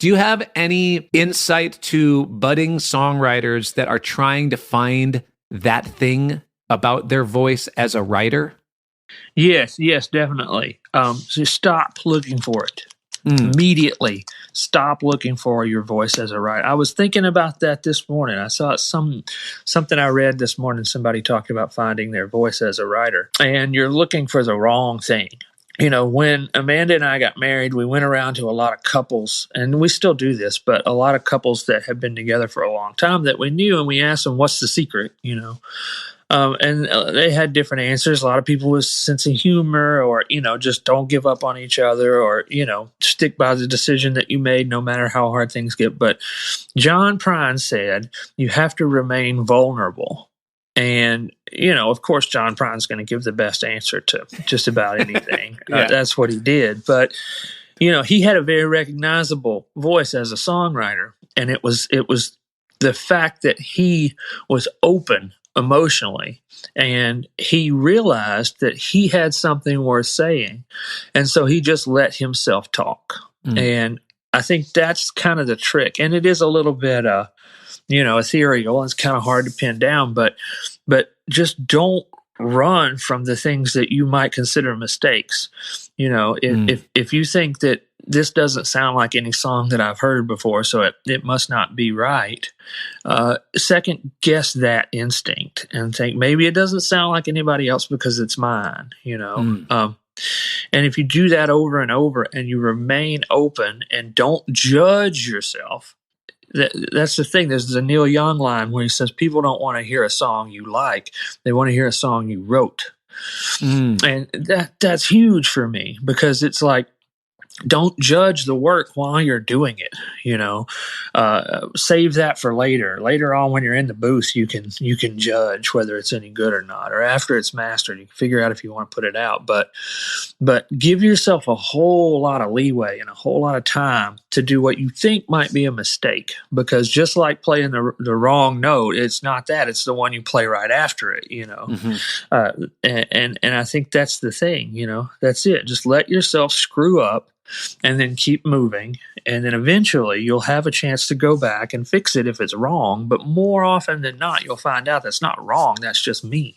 Do you have any insight to budding songwriters that are trying to find that thing about their voice as a writer? Yes, definitely. So stop looking for it. Immediately stop looking for your voice as a writer. I was thinking about that this morning. I saw something I read this morning. Somebody talked about finding their voice as a writer, and you're looking for the wrong thing. You know, when Amanda and I got married, we went around to a lot of couples, and we still do this, but a lot of couples that have been together for a long time that we knew, and we asked them, what's the secret, you know? And they had different answers. A lot of people with sense of humor, or, you know, just don't give up on each other, or, you know, stick by the decision that you made no matter how hard things get. But John Prine said, you have to remain vulnerable. And, you know, of course, John Prine's going to give the best answer to just about anything. That's what he did. But, you know, he had a very recognizable voice as a songwriter. And it was the fact that he was open emotionally, and he realized that he had something worth saying, and so he just let himself talk. And I think that's kind of the trick, and it is a little bit you know, ethereal. It's kind of hard to pin down, but just don't run from the things that you might consider mistakes. You know, if you think that this doesn't sound like any song that I've heard before, so it must not be right, second guess that instinct and think maybe it doesn't sound like anybody else because it's mine, you know. And if you do that over and over and you remain open and don't judge yourself, that's the thing. There's the Neil Young line where he says people don't want to hear a song you like. They want to hear a song you wrote. And that's huge for me, because it's like, don't judge the work while you're doing it, you know. Save that for later. Later on, when you're in the booth, you can judge whether it's any good or not. Or after it's mastered, you can figure out if you want to put it out. But give yourself a whole lot of leeway and a whole lot of time to do what you think might be a mistake. Because just like playing the wrong note, it's not that; it's the one you play right after it, you know. And I think that's the thing, you know. That's it. Just let yourself screw up, and then keep moving, and then eventually you'll have a chance to go back and fix it if it's wrong. But more often than not, you'll find out that's not wrong. That's just me.